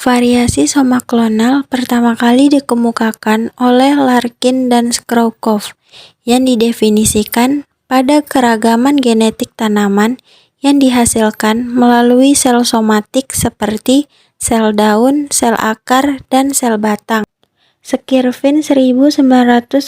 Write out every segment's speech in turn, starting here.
Variasi somaklonal pertama kali dikemukakan oleh Larkin dan Skrowkoff yang didefinisikan pada keragaman genetik tanaman yang dihasilkan melalui sel somatik seperti sel daun, sel akar, dan sel batang. Skirvin 1993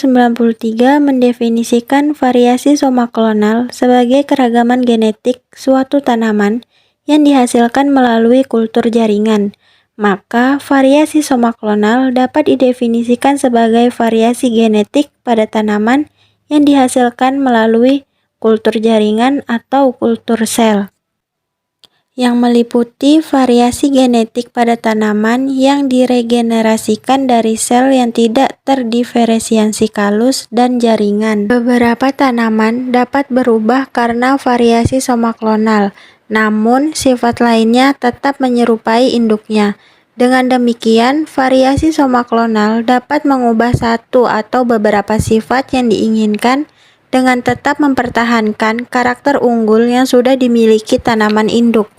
mendefinisikan variasi somaklonal sebagai keragaman genetik suatu tanaman yang dihasilkan melalui kultur jaringan. Maka, variasi somaklonal dapat didefinisikan sebagai variasi genetik pada tanaman yang dihasilkan melalui kultur jaringan atau kultur sel, yang meliputi variasi genetik pada tanaman yang diregenerasikan dari sel yang tidak terdiferensiasi kalus dan jaringan. Beberapa tanaman dapat berubah karena variasi somaklonal, namun sifat lainnya tetap menyerupai induknya. Dengan demikian, variasi somaklonal dapat mengubah satu atau beberapa sifat yang diinginkan dengan tetap mempertahankan karakter unggul yang sudah dimiliki tanaman induk.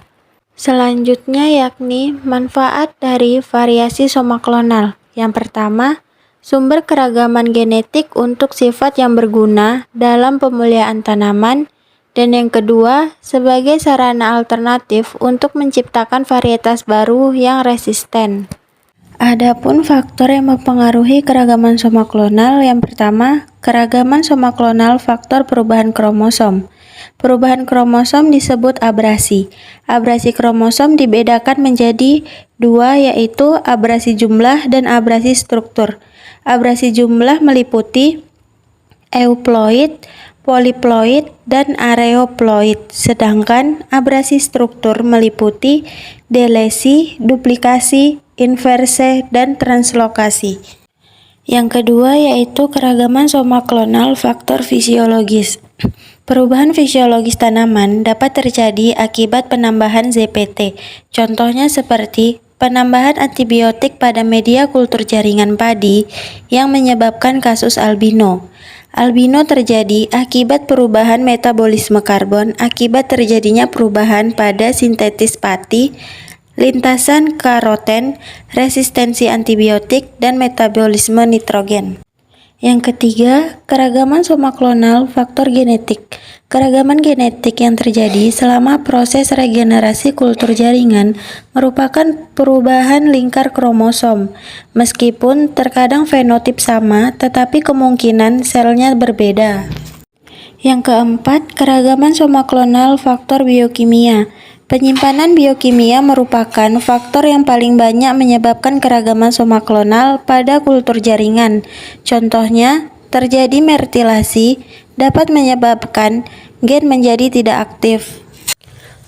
Selanjutnya yakni manfaat dari variasi somaklonal. Yang pertama, sumber keragaman genetik untuk sifat yang berguna dalam pemulihan tanaman. Dan yang kedua, sebagai sarana alternatif untuk menciptakan varietas baru yang resisten. Adapun faktor yang mempengaruhi keragaman somaklonal, yang pertama, keragaman somaklonal faktor perubahan kromosom. Perubahan kromosom disebut abrasi. Abrasi kromosom dibedakan menjadi dua, yaitu abrasi jumlah dan abrasi struktur. Abrasi jumlah meliputi euploid, poliploid, dan areoploid, sedangkan abrasi struktur meliputi delesi, duplikasi, inverse, dan translokasi. Yang kedua yaitu keragaman somaklonal faktor fisiologis. Perubahan fisiologis tanaman dapat terjadi akibat penambahan ZPT. Contohnya seperti penambahan antibiotik pada media kultur jaringan padi yang menyebabkan kasus albino. Albino terjadi akibat perubahan metabolisme karbon akibat terjadinya perubahan pada sintetis pati, lintasan karoten, resistensi antibiotik, dan metabolisme nitrogen. Yang ketiga, keragaman somaklonal faktor genetik. Keragaman genetik yang terjadi selama proses regenerasi kultur jaringan merupakan perubahan lingkar kromosom. Meskipun terkadang fenotip sama, tetapi kemungkinan selnya berbeda. Yang keempat, keragaman somaklonal faktor biokimia. Penyimpanan biokimia merupakan faktor yang paling banyak menyebabkan keragaman somaklonal pada kultur jaringan. Contohnya, terjadi metilasi dapat menyebabkan gen menjadi tidak aktif.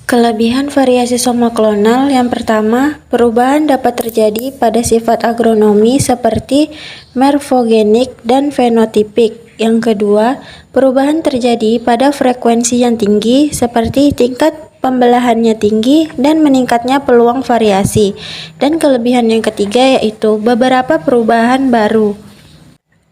Kelebihan variasi somaklonal, yang pertama, perubahan dapat terjadi pada sifat agronomi seperti morfogenik dan fenotipik. Yang kedua, perubahan terjadi pada frekuensi yang tinggi seperti tingkat pembelahannya tinggi dan meningkatnya peluang variasi. Dan kelebihan yang ketiga yaitu beberapa perubahan baru.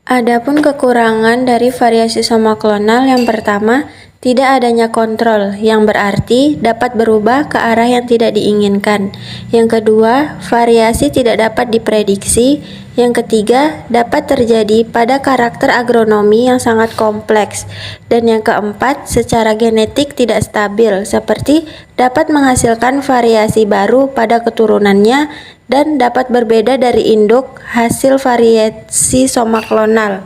Adapun kekurangan dari variasi somaklonal, yang pertama, tidak adanya kontrol, yang berarti dapat berubah ke arah yang tidak diinginkan. Yang kedua, variasi tidak dapat diprediksi. Yang ketiga, dapat terjadi pada karakter agronomi yang sangat kompleks. Dan yang keempat, secara genetik tidak stabil, seperti dapat menghasilkan variasi baru pada keturunannya dan dapat berbeda dari induk hasil variasi somaklonal.